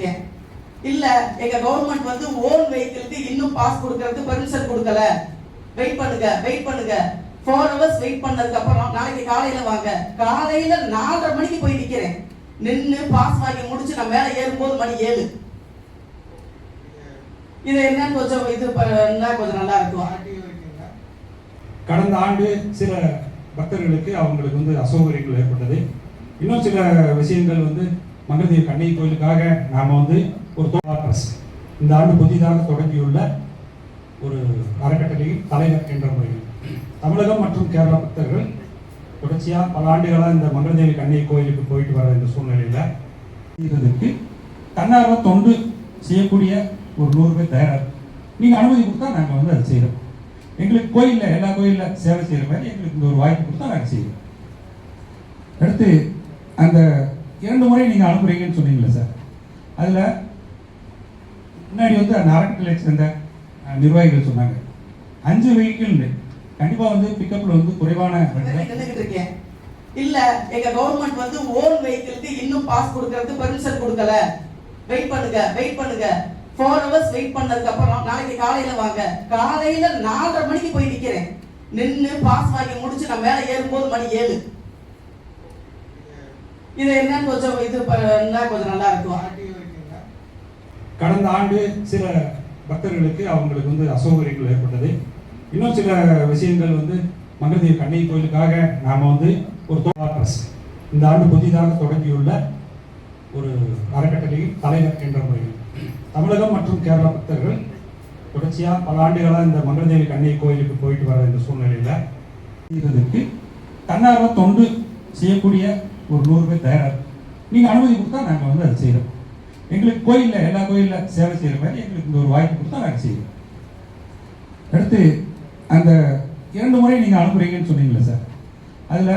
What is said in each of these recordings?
இருக்கேன். இல்ல எங்க கவர்மெண்ட் வந்து ஓன் வெஹிக்கிளுக்கு இன்னும் பாஸ் கொடுக்கறதுக்கு பெர்மிஷன் கொடுக்கல. வெயிட் பண்ணுங்க 4 hours வெயிட் பண்ணதுக்கு அப்புறம் நாளைக்கு காலையில வாங்க. காலையில 4:30 மணிக்கு போய் நிக்கிறேன். நின்னு பாஸ் வாங்கி முடிச்சு நான் மேல ஏறும்போது மணி 7. இது என்னன்னு கொஞ்சம் இது கொஞ்சம் நல்லா இருக்கும். கடந்த ஆண்டு சில பக்தர்களுக்கு அவங்களுக்கு வந்து அசௌகரியங்கள் ஏற்பட்டது. இன்னும் சில விஷயங்கள் வந்து மங்கதேவி கண்ணகி கோயிலுக்காக நாம வந்து ஒரு இந்த ஆண்டு புதிதாக தொடங்கியுள்ள ஒரு அறக்கட்டளையின் தலைவர் என்ற முறையில் தமிழகம் மற்றும் கேரள பக்தர்கள் தொடர்ச்சியா பல ஆண்டுகளாக இந்த மங்கதேவி கண்ணகி கோயிலுக்கு போயிட்டு வர இந்த சூழ்நிலையில இதற்கு தன்னார்வ தொண்டு செய்யக்கூடிய ஒரு 100 பேர் தயார். நீங்க அனுமதி கொடுத்தா நாங்க வந்து அதை செய்யறோம். எங்களுக்கு கோயில்ல எல்லா கோயில்ல சேவை செய்யற மாதிரி எங்களுக்கு இந்த ஒரு வாய்ப்பு கொடுத்தா நாங்கள் செய்யறோம். அடுத்து அந்த 2 முறை நீங்க அனுப்புறீங்கன்னு சொன்னீங்களா சார், அதுல முன்னாடி வந்து அந்த அறக்கட்டளை சேர்ந்த நிர்வாகிகள் சொன்னாங்க 5 வெஹிக்கிள் கண்டிப்பா வந்து பிக்கப்ல வந்து குறைவான இருக்கேன். இல்ல எங்க கவர்மெண்ட் வந்து ஓன் வெஹிக்கிளுக்கு இன்னும் பாஸ் கொடுக்கறதுக்கு பெர்மிஷன் கொடுக்கல. வெயிட் பண்ணுங்க 4 hours வெயிட் பண்ணதுக்கு அப்புறம் நாளைக்கு காலையில வாங்க. காலையில 4:30 மணிக்கு போய் நிக்கிறேன். நின்னு பாஸ் வாங்கி முடிச்சு நான் மேல ஏறும்போது மணி 7. இது என்னன்னு கொஞ்சம் இது கொஞ்சம் நல்லா இருக்கும். கடந்த ஆண்டு சில பக்தர்களுக்கு அவங்களுக்கு வந்து அசௌகரியங்கள் ஏற்பட்டது. இன்னும் சில விஷயங்கள் வந்து மங்கதேவி கண்ணகி கோயிலுக்காக நாம வந்து ஒரு இந்த ஆண்டு புதிதாக தொடங்கியுள்ள ஒரு அறக்கட்டளையின் தலைவர் என்ற முறையில் தமிழகம் மற்றும் கேரள பக்தர்கள் தொடர்ச்சியா பல ஆண்டுகளாக இந்த மங்கதேவி கண்ணகி கோயிலுக்கு போயிட்டு வர இந்த சூழ்நிலையில இதற்கு தன்னார்வ தொண்டு செய்யக்கூடிய ஒரு 100 பேர் தயார். நீங்க அனுமதி கொடுத்தா நாங்க வந்து அதை செய்யறோம். எங்களுக்கு கோயில்ல எல்லா கோயில்ல சேவை செய்யற மாதிரி எங்களுக்கு இந்த ஒரு வாய்ப்பு கொடுத்தா நாங்கள் செய்யறோம். அடுத்து அந்த 2 முறை நீங்க அனுப்புறீங்கன்னு சொன்னீங்களா சார், அதுல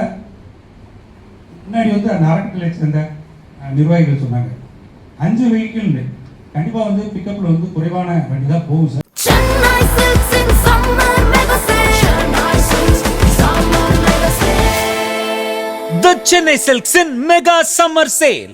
முன்னாடி வந்து அந்த அறக்கட்டளை சேர்ந்த நிர்வாகிகள் சொன்னாங்க 5 வெஹிக்கிள் கண்டிப்பா வந்து பிக்கப்ல வந்து குறைவான வண்டி தான் போகும் sir. The Chennai Silks in Mega Summer Sale.